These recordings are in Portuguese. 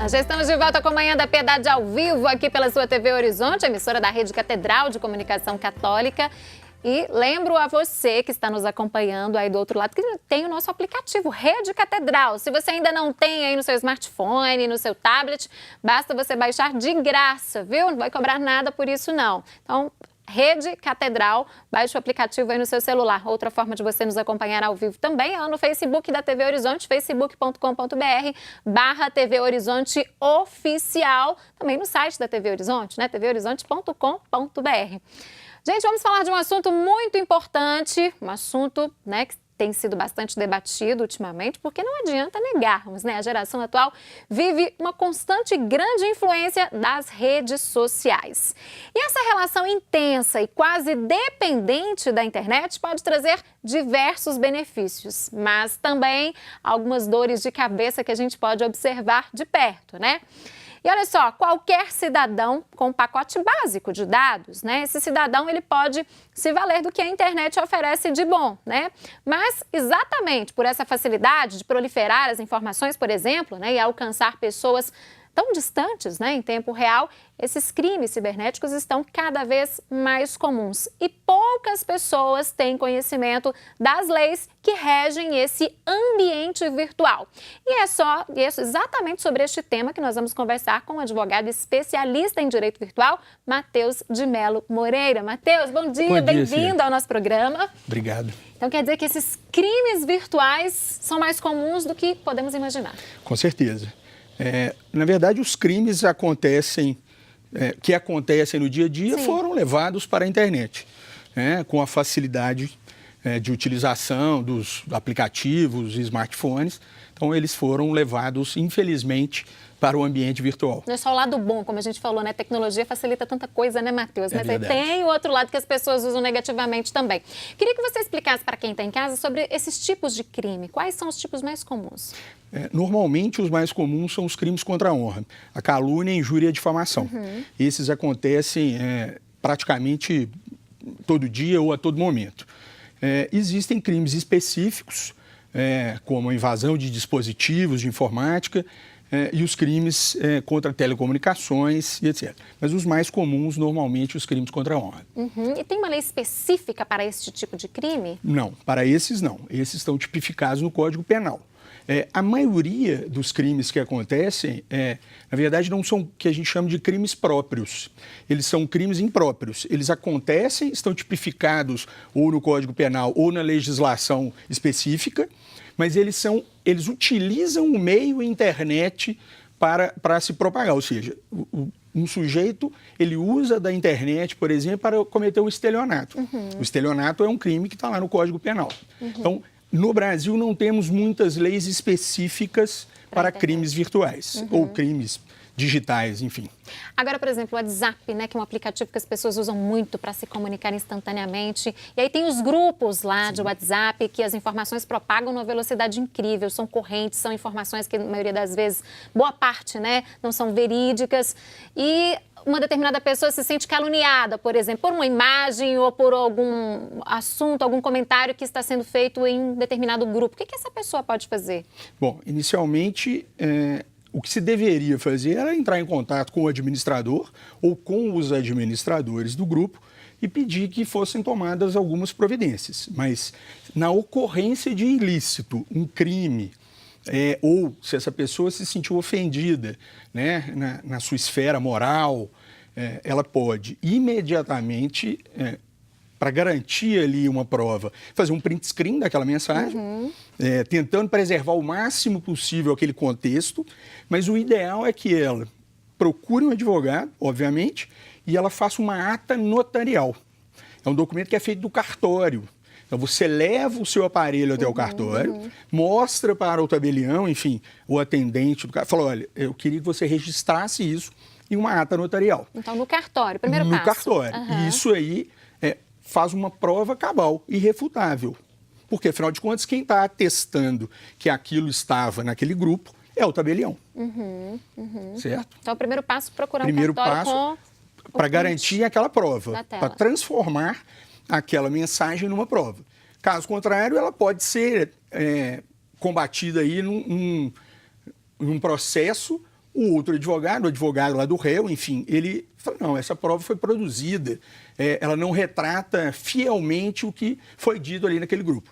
Já estamos de volta com Manhã da Piedade ao vivo aqui pela sua TV Horizonte, emissora da Rede Catedral de Comunicação Católica. E lembro a você que está nos acompanhando aí do outro lado que tem o nosso aplicativo Rede Catedral. Se você ainda não tem aí no seu smartphone, no seu tablet, basta você baixar de graça, viu? Não vai cobrar nada por isso não. Então, Rede Catedral, baixe o aplicativo aí no seu celular. Outra forma de você nos acompanhar ao vivo também é lá no Facebook da TV Horizonte, facebook.com.br/TV Horizonte Oficial. Também no site da TV Horizonte, né? tvhorizonte.com.br. Gente, vamos falar de um assunto muito importante, um assunto, né, que tem sido bastante debatido ultimamente, porque não adianta negarmos, né? A geração atual vive uma constante e grande influência das redes sociais. E essa relação intensa e quase dependente da internet pode trazer diversos benefícios, mas também algumas dores de cabeça que a gente pode observar de perto, né? E olha só, qualquer cidadão com um pacote básico de dados, né? Esse cidadão, ele pode se valer do que a internet oferece de bom, né? Mas exatamente por essa facilidade de proliferar as informações, por exemplo, né? E alcançar pessoas tão distantes, né, em tempo real, esses crimes cibernéticos estão cada vez mais comuns. E poucas pessoas têm conhecimento das leis que regem esse ambiente virtual. E é exatamente sobre este tema que nós vamos conversar com o advogado especialista em direito virtual, Matheus de Mello Moreira. Matheus, bom dia, bem-vindo ao nosso programa. Obrigado. Então quer dizer que esses crimes virtuais são mais comuns do que podemos imaginar? Com certeza. Na verdade, os crimes que acontecem no dia a dia, sim, foram levados para a internet, né, com a facilidade de utilização dos aplicativos e smartphones. Então, eles foram levados, infelizmente, para o ambiente virtual. Não é só o lado bom, como a gente falou, né? A tecnologia facilita tanta coisa, né, Matheus? Mas aí tem o outro lado que as pessoas usam negativamente também. Queria que você explicasse para quem está em casa sobre esses tipos de crime. Quais são os tipos mais comuns? Normalmente, os mais comuns são os crimes contra a honra. A calúnia, a injúria e a difamação. Esses acontecem praticamente todo dia ou a todo momento. Existem crimes específicos, como a invasão de dispositivos de informática, e os crimes contra telecomunicações e etc. Mas os mais comuns, normalmente, os crimes contra a honra. E tem uma lei específica para esse tipo de crime? Não, para esses não. Esses estão tipificados no Código Penal. A maioria dos crimes que acontecem, na verdade, não são o que a gente chama de crimes próprios. Eles são crimes impróprios. Eles acontecem, estão tipificados ou no Código Penal ou na legislação específica, mas eles utilizam o meio internet para se propagar. Ou seja, um sujeito, ele usa da internet, por exemplo, para cometer o estelionato. O estelionato é um crime que está lá no Código Penal. Então, no Brasil, não temos muitas leis específicas para crimes virtuais ou crimes digitais, enfim. Agora, por exemplo, o WhatsApp, né, que é um aplicativo que as pessoas usam muito para se comunicar instantaneamente. E aí tem os grupos lá, sim, de WhatsApp, que as informações propagam numa velocidade incrível, são correntes, são informações que, na maioria das vezes, boa parte, né, não são verídicas. E uma determinada pessoa se sente caluniada, por exemplo, por uma imagem ou por algum assunto, algum comentário que está sendo feito em um determinado grupo. O que essa pessoa pode fazer? Bom, inicialmente, o que se deveria fazer era entrar em contato com o administrador ou com os administradores do grupo e pedir que fossem tomadas algumas providências. Mas, na ocorrência de ilícito, um crime, ou se essa pessoa se sentiu ofendida, né, na sua esfera moral, ela pode imediatamente, para garantir ali uma prova, fazer um print screen daquela mensagem, tentando preservar o máximo possível aquele contexto, mas o ideal é que ela procure um advogado, obviamente, e ela faça uma ata notarial. É um documento que é feito do cartório. Então, você leva o seu aparelho até o cartório, mostra para o tabelião, enfim, o atendente do cartório, fala, olha, eu queria que você registrasse isso em uma ata notarial. Então, no cartório, primeiro passo. No cartório. E isso aí faz uma prova cabal, irrefutável. Porque, afinal de contas, quem está atestando que aquilo estava naquele grupo é o tabelião. Certo? Então, o primeiro passo é procurar um cartório para garantir aquela prova, para transformar aquela mensagem numa prova. Caso contrário, ela pode ser combatida aí num processo O outro advogado, o advogado lá do réu, enfim, ele falou, não, essa prova foi produzida, ela não retrata fielmente o que foi dito ali naquele grupo.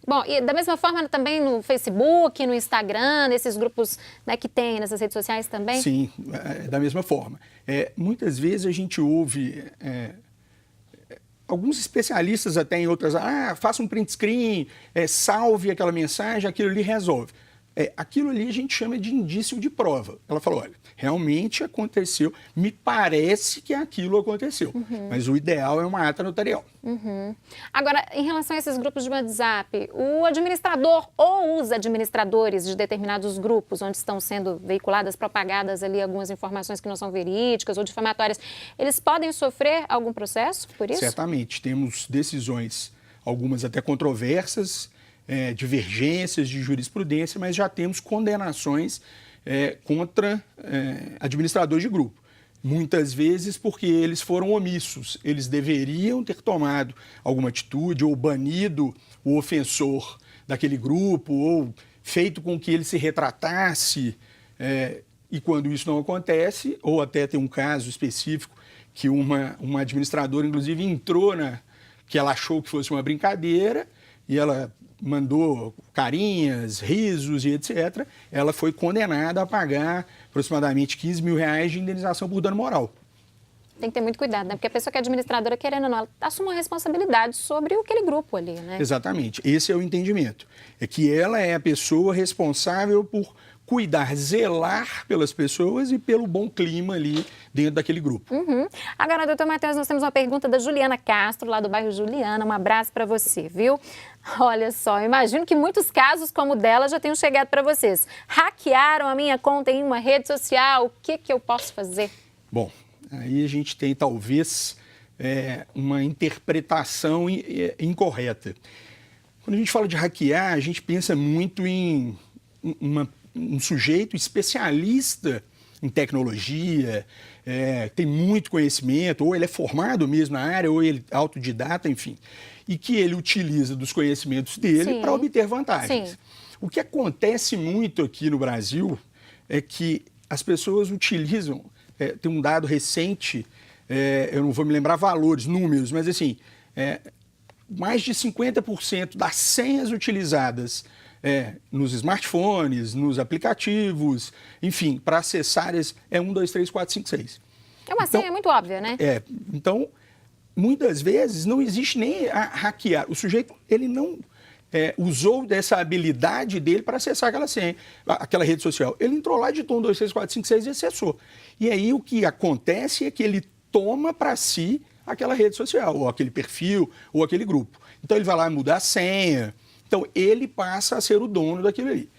Bom, e da mesma forma também no Facebook, no Instagram, nesses grupos, né, que tem nessas redes sociais também? Sim, da mesma forma. Muitas vezes a gente ouve alguns especialistas até em outras, faça um print screen, salve aquela mensagem, aquilo ali resolve. Aquilo ali a gente chama de indício de prova. Ela falou, olha, realmente aconteceu, me parece que aquilo aconteceu, mas o ideal é uma ata notarial. Agora, em relação a esses grupos de WhatsApp, o administrador ou os administradores de determinados grupos, onde estão sendo veiculadas, propagadas ali algumas informações que não são verídicas ou difamatórias, eles podem sofrer algum processo por isso? Certamente, temos decisões, algumas até controversas, divergências de jurisprudência, mas já temos condenações contra administradores de grupo. Muitas vezes porque eles foram omissos, eles deveriam ter tomado alguma atitude ou banido o ofensor daquele grupo ou feito com que ele se retratasse, e quando isso não acontece, ou até tem um caso específico que uma administradora, inclusive, entrou que ela achou que fosse uma brincadeira e ela mandou carinhas, risos e etc., ela foi condenada a pagar aproximadamente R$15 mil de indenização por dano moral. Tem que ter muito cuidado, né? Porque a pessoa que é administradora, querendo ou não, ela assume uma responsabilidade sobre aquele grupo ali, né? Exatamente. Esse é o entendimento. É que ela é a pessoa responsável por cuidar, zelar pelas pessoas e pelo bom clima ali dentro daquele grupo. Agora, doutor Matheus, nós temos uma pergunta da Juliana Castro, lá do bairro Juliana. Um abraço para você, viu? Olha só, imagino que muitos casos como o dela já tenham chegado para vocês. Hackearam a minha conta em uma rede social, o que eu posso fazer? Bom, aí a gente tem talvez uma interpretação incorreta. Quando a gente fala de hackear, a gente pensa muito em um sujeito especialista em tecnologia, tem muito conhecimento, ou ele é formado mesmo na área, ou ele é autodidata, enfim, e que ele utiliza dos conhecimentos dele para obter vantagens. Sim. O que acontece muito aqui no Brasil é que as pessoas utilizam, tem um dado recente, eu não vou me lembrar valores, números, mas assim, mais de 50% das senhas utilizadas nos smartphones, nos aplicativos, enfim, para acessar esse 1, 2, 3, 4, 5, 6. É uma senha muito óbvia, né? Então, muitas vezes não existe nem a hackear. O sujeito, ele não usou dessa habilidade dele para acessar aquela senha, aquela rede social. Ele entrou lá, digitou 1, 2, 3, 4, 5, 6 e acessou. E aí o que acontece é que ele toma para si aquela rede social, ou aquele perfil, ou aquele grupo. Então ele vai lá mudar a senha. Então, ele passa a ser o dono daquilo ali.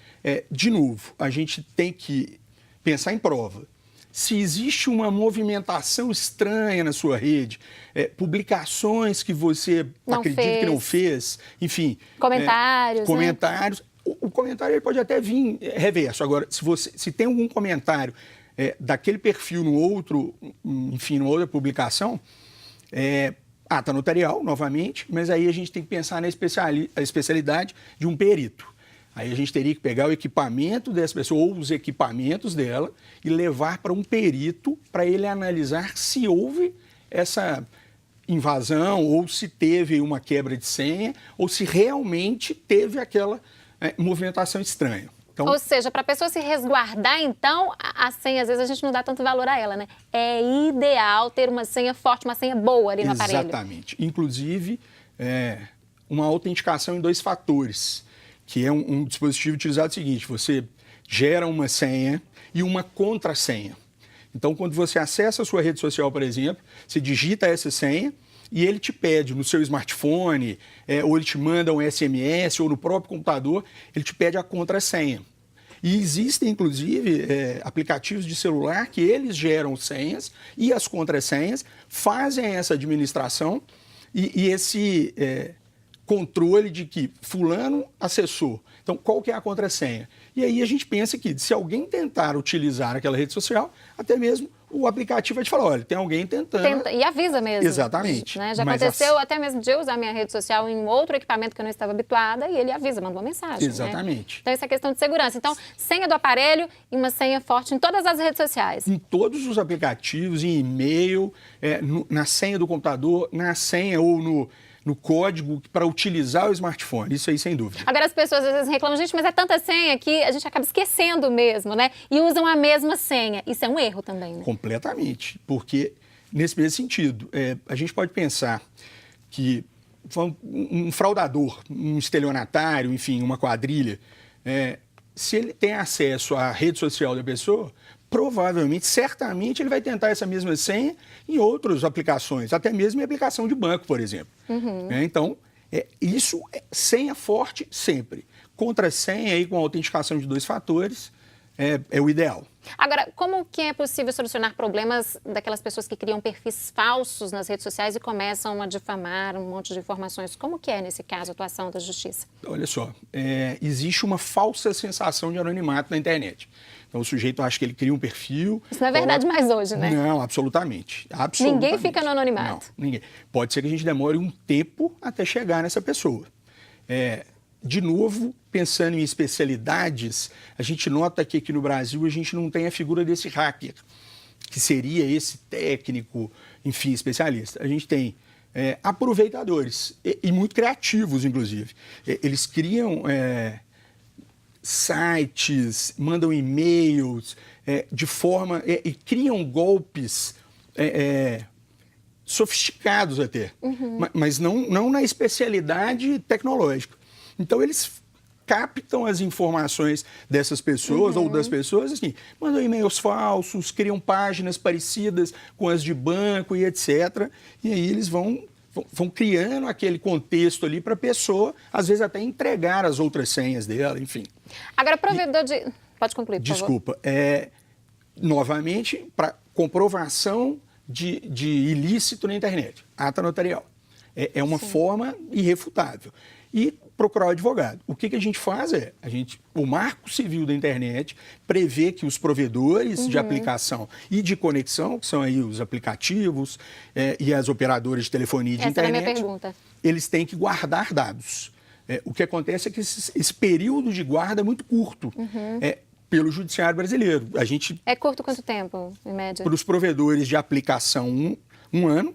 De novo, a gente tem que pensar em prova. Se existe uma movimentação estranha na sua rede, publicações que você acredita que não fez, enfim... Comentários, comentários. Né? O comentário ele pode até vir reverso. Agora, se tem algum comentário daquele perfil no outro, enfim, numa outra publicação... ata notarial, novamente, mas aí a gente tem que pensar na especialidade de um perito. Aí a gente teria que pegar o equipamento dessa pessoa, ou os equipamentos dela, e levar para um perito para ele analisar se houve essa invasão, ou se teve uma quebra de senha, ou se realmente teve aquela movimentação estranha. Então, ou seja, para a pessoa se resguardar, então, a senha, às vezes a gente não dá tanto valor a ela, né? É ideal ter uma senha forte, uma senha boa ali no aparelho. Exatamente. Inclusive, uma autenticação em 2 fatores, que é um dispositivo utilizado o seguinte, você gera uma senha e uma contrassenha. Então, quando você acessa a sua rede social, por exemplo, você digita essa senha e ele te pede no seu smartphone, ou ele te manda um SMS, ou no próprio computador, ele te pede a contrassenha. E existem, inclusive, aplicativos de celular que eles geram senhas e as contrassenhas, fazem essa administração e controle de que fulano acessou. Então, qual que é a contrassenha? E aí a gente pensa que se alguém tentar utilizar aquela rede social, até mesmo o aplicativo vai te falar, olha, tem alguém tentando. E avisa mesmo. Exatamente. Né? Já aconteceu até mesmo de eu usar minha rede social em outro equipamento que eu não estava habituada e ele avisa, manda uma mensagem. Exatamente. Né? Então, essa é questão de segurança. Então, senha do aparelho e uma senha forte em todas as redes sociais. Em todos os aplicativos, em e-mail, na senha do computador, na senha ou no código para utilizar o smartphone. Isso aí, sem dúvida. Agora, as pessoas às vezes reclamam, gente, mas é tanta senha que a gente acaba esquecendo mesmo, né? E usam a mesma senha. Isso é um erro também, né? Completamente. Porque, nesse mesmo sentido, a gente pode pensar que um fraudador, um estelionatário, enfim, uma quadrilha, se ele tem acesso à rede social da pessoa, provavelmente, certamente, ele vai tentar essa mesma senha em outras aplicações, até mesmo em aplicação de banco, por exemplo. Então, isso é senha forte sempre. Contra-senha aí com autenticação de 2 fatores é o ideal. Agora, como que é possível solucionar problemas daquelas pessoas que criam perfis falsos nas redes sociais e começam a difamar um monte de informações? Como que é, nesse caso, a atuação da justiça? Olha só, existe uma falsa sensação de anonimato na internet. Então, o sujeito acha que ele cria um perfil... Isso não é verdade mais hoje, né? Não, absolutamente. Ninguém fica no anonimato. Não, ninguém. Pode ser que a gente demore um tempo até chegar nessa pessoa. De novo, pensando em especialidades, a gente nota que aqui no Brasil a gente não tem a figura desse hacker, que seria esse técnico, enfim, especialista. A gente tem aproveitadores, e muito criativos, inclusive. Eles criam sites, mandam e-mails, de forma... e criam golpes sofisticados até, mas não na especialidade tecnológica. Então, eles captam as informações dessas pessoas ou das pessoas, assim, mandam e-mails falsos, criam páginas parecidas com as de banco e etc. E aí eles vão criando aquele contexto ali para a pessoa, às vezes até entregar as outras senhas dela, enfim. Agora, provedor de... Pode concluir, por Desculpa. Novamente, para comprovação de ilícito na internet, ata notarial. É uma forma irrefutável. E procurar o advogado. O que a gente faz o Marco Civil da internet prevê que os provedores de aplicação e de conexão, que são aí os aplicativos e as operadoras de telefonia e de internet, essa é a minha pergunta. Eles têm que guardar dados. O que acontece é que esse período de guarda é muito curto. Pelo judiciário brasileiro. É curto quanto tempo, em média? Para os provedores de aplicação, um ano.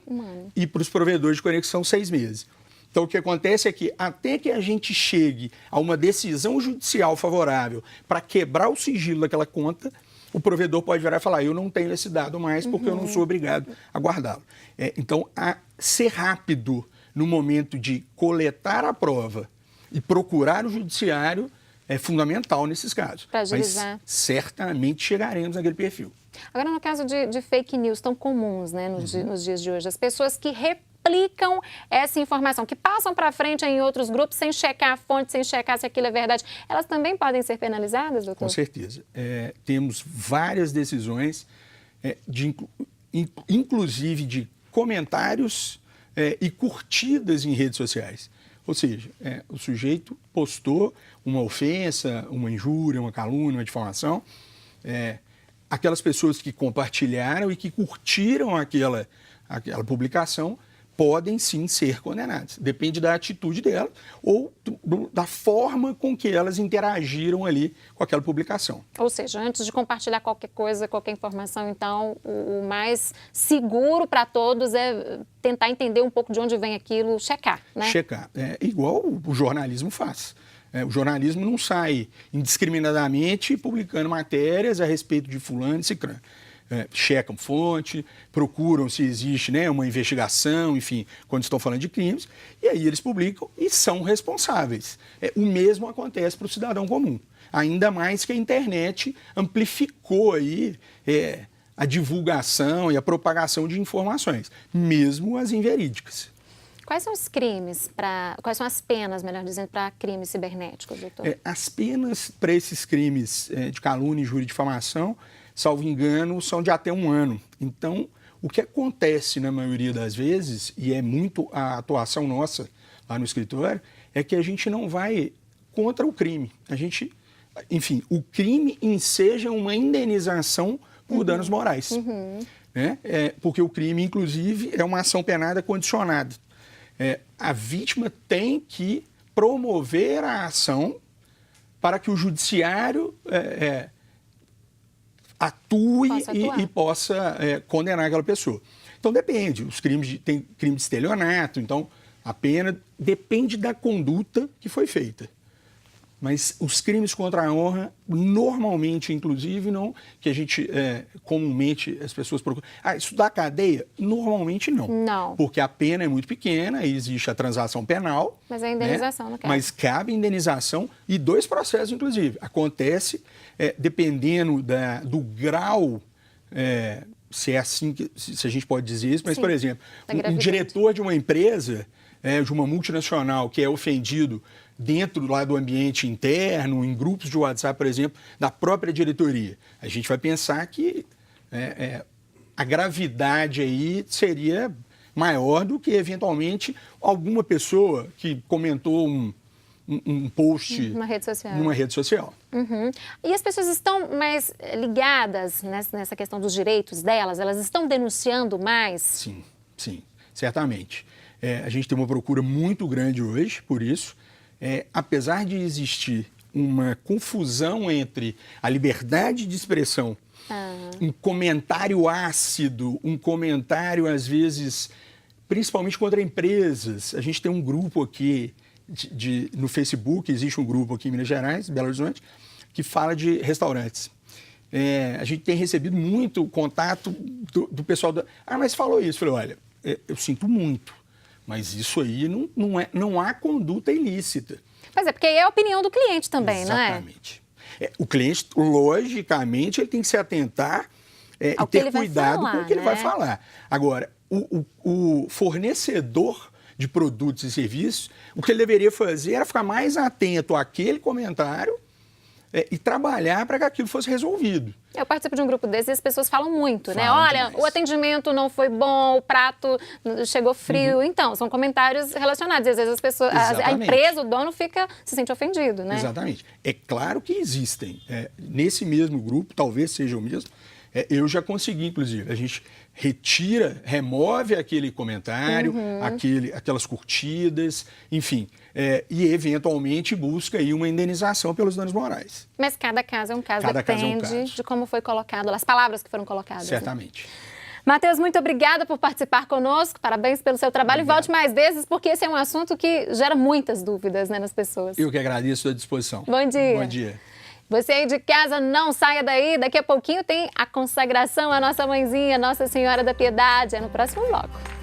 E para os provedores de conexão, 6 meses. Então, o que acontece é que, até que a gente chegue a uma decisão judicial favorável para quebrar o sigilo daquela conta, o provedor pode virar e falar, eu não tenho esse dado mais porque eu não sou obrigado a guardá-lo. Então, ser rápido no momento de coletar a prova e procurar o judiciário é fundamental nesses casos. Para agilizar. Mas certamente chegaremos naquele perfil. Agora, no caso de fake news tão comuns, né, nos dias de hoje, as pessoas que replicam essa informação, que passam para frente em outros grupos sem checar a fonte, sem checar se aquilo é verdade, elas também podem ser penalizadas, doutor? Com certeza. Temos várias decisões, inclusive de comentários e curtidas em redes sociais. Ou seja, o sujeito postou uma ofensa, uma injúria, uma calúnia, uma difamação. Aquelas pessoas que compartilharam e que curtiram aquela publicação podem sim ser condenadas. Depende da atitude delas ou da forma com que elas interagiram ali com aquela publicação. Ou seja, antes de compartilhar qualquer coisa, qualquer informação, então, o mais seguro para todos é tentar entender um pouco de onde vem aquilo, checar, né? Checar. Igual o jornalismo faz. O jornalismo não sai indiscriminadamente publicando matérias a respeito de fulano e cicrano. Checam fonte, procuram se existe uma investigação, enfim, quando estão falando de crimes, e aí eles publicam e são responsáveis. O mesmo acontece para o cidadão comum. Ainda mais que a internet amplificou aí a divulgação e a propagação de informações, mesmo as inverídicas. Quais são os crimes, quais são as penas, melhor dizendo, para crimes cibernéticos, doutor? As penas para esses crimes de calúnia, injúria e difamação, salvo engano, são de até 1 ano. Então, O que acontece na maioria das vezes, e é muito a atuação nossa lá no escritório, é que a gente não vai contra o crime. Enfim, o crime enseja uma indenização por danos morais. Né? Porque o crime, inclusive, é uma ação penada condicionada. A vítima tem que promover a ação para que o judiciário atue e possa condenar aquela pessoa. Então depende, tem crime de estelionato, então a pena depende da conduta que foi feita. Mas os crimes contra a honra, normalmente, inclusive, não, que a gente, comumente, as pessoas procuram. Isso dá cadeia? Normalmente não. Não. Porque a pena é muito pequena, aí existe a transação penal. Mas a indenização, né? não quer. Mas cabe indenização e 2 processos, inclusive. Acontece, dependendo do grau, se é assim, se a gente pode dizer isso, mas, por exemplo, um diretor de uma empresa, de uma multinacional que é ofendido dentro lá do ambiente interno, em grupos de WhatsApp, por exemplo, da própria diretoria. A gente vai pensar que a gravidade aí seria maior do que, eventualmente, alguma pessoa que comentou um post numa rede social. E as pessoas estão mais ligadas nessa questão dos direitos delas? Elas estão denunciando mais? Sim, certamente. A gente tem uma procura muito grande hoje por isso. Apesar de existir uma confusão entre a liberdade de expressão, um comentário ácido, um comentário, às vezes, principalmente contra empresas. A gente tem um grupo aqui no Facebook, existe um grupo aqui em Minas Gerais, Belo Horizonte, que fala de restaurantes. A gente tem recebido muito contato do pessoal mas falou isso. Eu falei, olha, eu sinto muito. Mas isso aí não há conduta ilícita. Pois porque aí é a opinião do cliente também, não é? Exatamente. O cliente, logicamente, ele tem que se atentar e ter cuidado com o que ele vai falar. Agora, o fornecedor de produtos e serviços, o que ele deveria fazer era ficar mais atento àquele comentário e trabalhar para que aquilo fosse resolvido. Eu participo de um grupo desse e as pessoas falam muito, né? Olha, o atendimento não foi bom, o prato chegou frio. Então, são comentários relacionados. E às vezes as pessoas, a empresa, o dono se sente ofendido, né? Exatamente. É claro que existem. Nesse mesmo grupo, talvez seja o mesmo, eu já consegui, inclusive, a gente remove aquele comentário, aquelas curtidas, enfim, e eventualmente busca aí uma indenização pelos danos morais. Mas cada caso é um caso, depende de como foi colocado, as palavras que foram colocadas. Certamente. Né? Matheus, muito obrigada por participar conosco, parabéns pelo seu trabalho. Obrigado. E volte mais vezes, porque esse é um assunto que gera muitas dúvidas, né, nas pessoas. Eu que agradeço a sua disposição. Bom dia. Bom dia. Você aí de casa, não saia daí. Daqui a pouquinho tem a consagração à nossa mãezinha, Nossa Senhora da Piedade. É no próximo bloco.